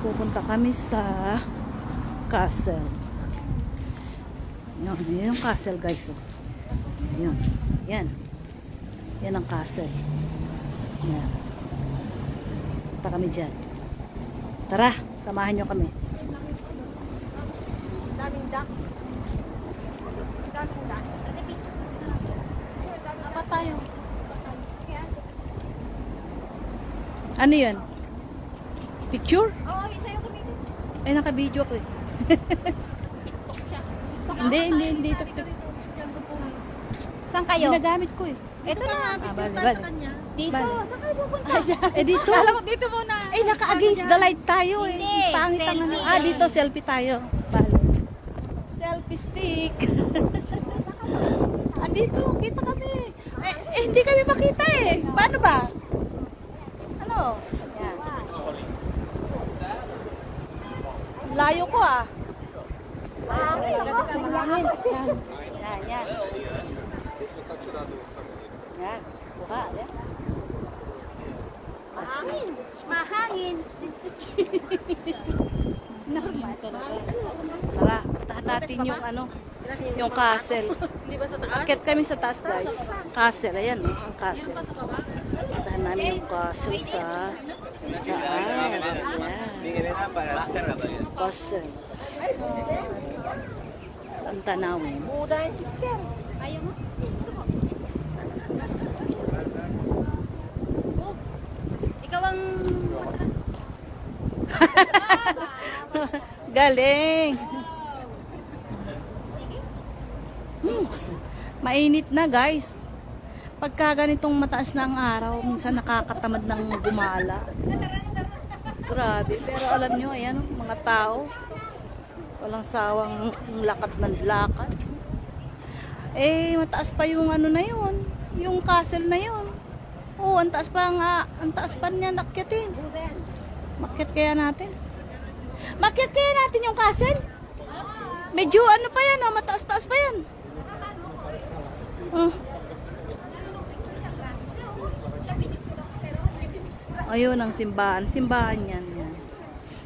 Pupunta kami sa castle. Yan yung castle, guys. Yan. Yan. Yan ang castle. Yan. Punta kami dyan. Tara, samahan nyo kami. Daming duck. Daming duck. Apa tayo? Ano yun? Picture? Oo, isa yung gamitin. Ay, naka-video ko eh. TikTok siya. Hindi. Tuk-tuk. Saan kayo? Ginagamit ko eh. Ito na. Bale. Dito. Bale. Saan kayo pupunta? Eh dito. Alam mo, dito muna. Eh, naka-against the light tayo eh. Hindi, Pangit ang ano. selfie. Dito selfie tayo. Bale. Selfie stick. Dito, kita kami. Hindi kami makita eh. Paano ba? Ano? Yan. Layo ko ah. Mahangin. Yan. Yan. Buka. Yan. Mahangin. Mahangin. Tara, puntahan natin yung ano, yung castle. Di ba sa taas? Akit kami sa taas, guys. Castle, ayan, ang castle. Puntahan namin yung castle sa taas. Ayan. Castle. Ang tanawin. Buda and sister. Ayaw mo? Oh, ikaw ang... Galing. Mainit na, guys. Pagka ganitong mataas na ang araw, minsan nakakatamad ng gumala. Grabe. Pero alam nyo, ayan, mga tao, walang sawang lakad ng lakad. Eh, mataas pa yung ano na yun, yung castle na yun. Oo, ang taas pa nga, ang taas pa niya nakyatin. Makyat kaya natin? Makyat kaya natin yung castle? Medyo ano pa yan, oh, mataas-taas pa yan. Ayun ang simbahan. Simbahan yan.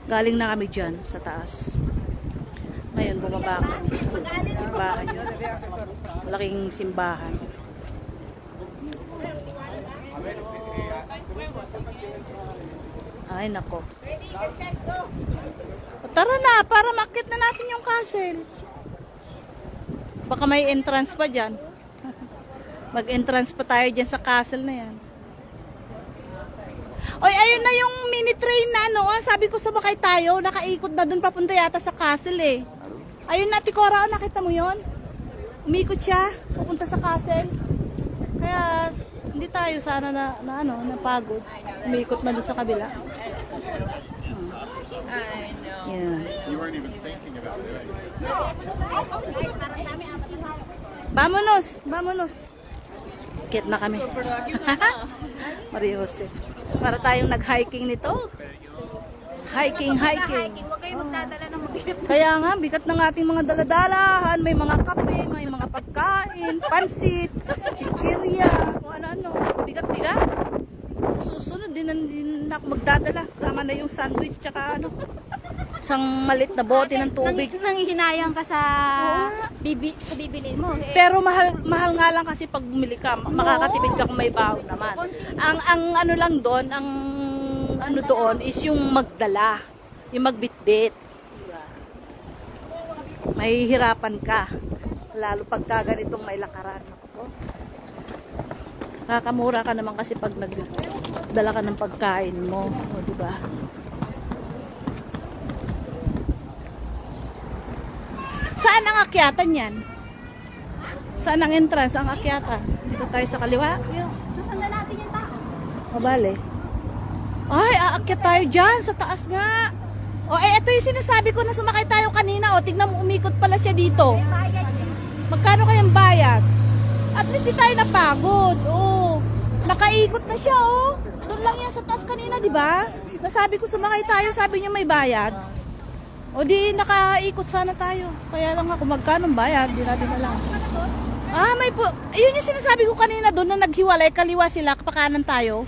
Galing na kami dyan sa taas. Ngayon bumaba kami. Simbahan yun. Malaking simbahan. Ay nako. Tara na para makit na natin yung castle. Baka may entrance pa dyan. Mag-entrance pa tayo dyan sa castle na yan. Oy, ayun na yung mini train na ano. Sabi ko sumakay tayo. Nakaikot na dun papunta yata sa castle eh. Ayun na, Tikora. Nakita mo yon? Umikot siya. Papunta sa castle. Kaya hindi tayo sana napagod. Umikot na dun sa kabila. Yeah. You weren't even thinking about it. Vamonos. Kit na kami. Maria Jose. Para tayong nag-hiking nito. Hiking. Huwag kayo magdadala ng mabigat. Kaya nga, bigat ng ating mga daladalahan. May mga kape, may mga pagkain, pansit, chichirya, kung ano-ano. Bigat-bigat. Sa susunod, din na ako magdadala. Tama na yung sandwich, tsaka ano. Isang malit na bote ng tubig. Nanghihinayang ka sa bibilin mo. Pero mahal nga lang kasi pag bumili ka, makakatipid ka kung may baon naman. Ang ano lang doon, ang ano doon is yung magdala, yung magbitbit. Diba? Mahihirapan ka, lalo pagka ganitong may lakaran. Kakamura ka naman kasi pag nagdala ka ng pagkain mo, o diba? Saan ang akyatan yan? Saan ang entrance ang akyatan? Dito tayo sa kaliwa? Susundan natin yung tao. O bale. Ay, aakyat tayo dyan sa taas nga. O ito yung sinasabi ko na sumakay tayo kanina. O tignan mo, umikot pala siya dito. Magkano kayang bayad? At least di tayo napagod. O, nakaikot na siya o. Doon lang yan sa taas kanina, di ba? Nasabi ko sumakay tayo, sabi niyo may bayad. O di nakaikot sana tayo. Kaya lang ako magkano bayad, di natin alam. May po. Ayun yung sinasabi ko kanina doon na naghiwalay, kaliwa sila, kapakanan tayo.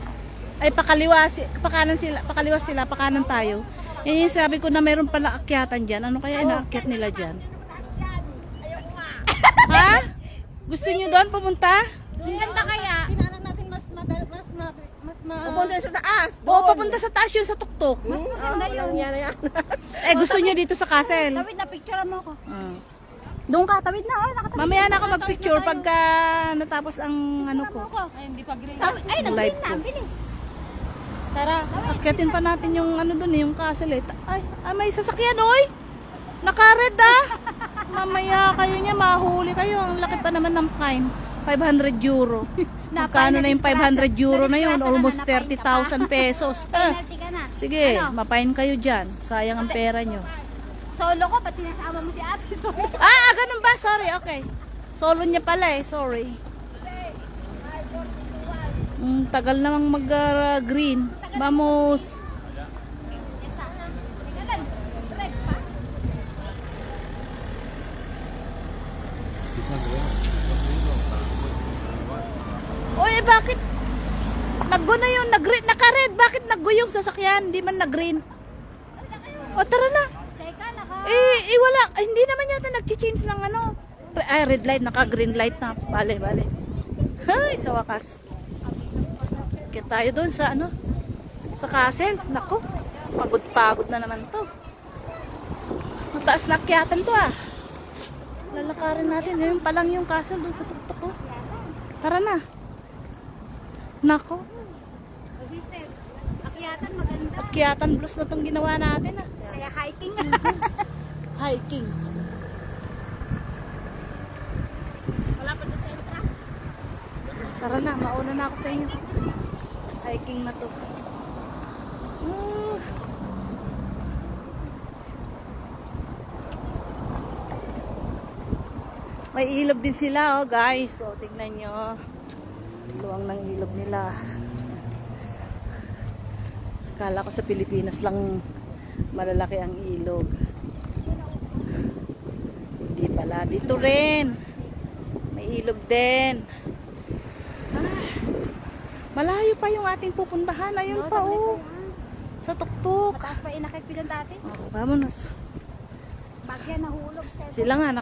Ay, pakaliwa sila, pakanan tayo. Yan yung sabi ko na meron pala akyatan dyan. Ano kaya inaakyat nila dyan? Ha? Gusto nyo doon pumunta? Ang ganda kaya. Tinanan natin mas Pupunta sa taas. Oo, papunta sa taas yun sa tuktok. Mas maganda yun. Yan. Eh, gusto nyo dito sa castle? Tawid na, picture mo ako. Ah. Doon ka, tawid na. Oh, nakatawid. Mamaya na ako mag-picture pagka natapos ang ano ko. Ay, hindi pa green. Ay, Yung live nag-green na. ko. Ang bilis. Tara, akyatin pa natin yung ano dun yung castle eh. Ay, may sasakyan oy! Naka-red ah! Mamaya kayo niya, mahuli kayo. Ang laki pa naman ng fine. 500 euro. Magkano na yung 500 euro na yun? Almost 30,000 pesos. Penalty ka na. Sige, Ano? mapain kayo dyan. Sayang ang pera nyo. Solo ko, pati nasama mo si ate. Ganun ba? Sorry, okay. Solo niya pala eh, sorry. Tagal namang mag-green. Vamos. Oy, bakit? Naggo na yun, naka-red. Bakit naggo yung sasakyan? Hindi man nag-green. O, tara na. Teka, Wala. Hindi naman yata nag-change ng ano. Red light, naka-green light na. Bale. Ay, sa wakas. Kaya tayo doon sa ano? Sa castle. Nako, pagod na naman to. Mataas na akyatan to ah. Lalakarin natin. Ngayon pa lang yung castle doon sa tuktok ko. Tara na. Nako, sister, akyatan maganda. akyatan blues na tong ginawa natin ah. Kaya hiking. Hiking. Wala pa doon sa extra. Tara na, mauna na ako sa inyo. Hiking na to. May ilog din sila oh guys. So tingnan nyo. Luwang ng ilog nila. Akala ko sa Pilipinas lang malalaki ang ilog. Hindi pala. Dito rin. May ilog din. Malayo pa yung ating pupuntahan. Ayun pa oh. Sa tuktok. Mataas pa inakitpigan dati. Oh, vamonos. Bagya nahulog. Sila nga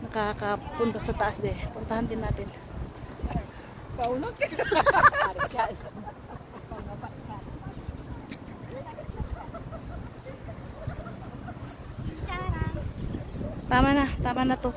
nakakapunta sa taas de. Puntahan din natin. Paunod. Tama na to.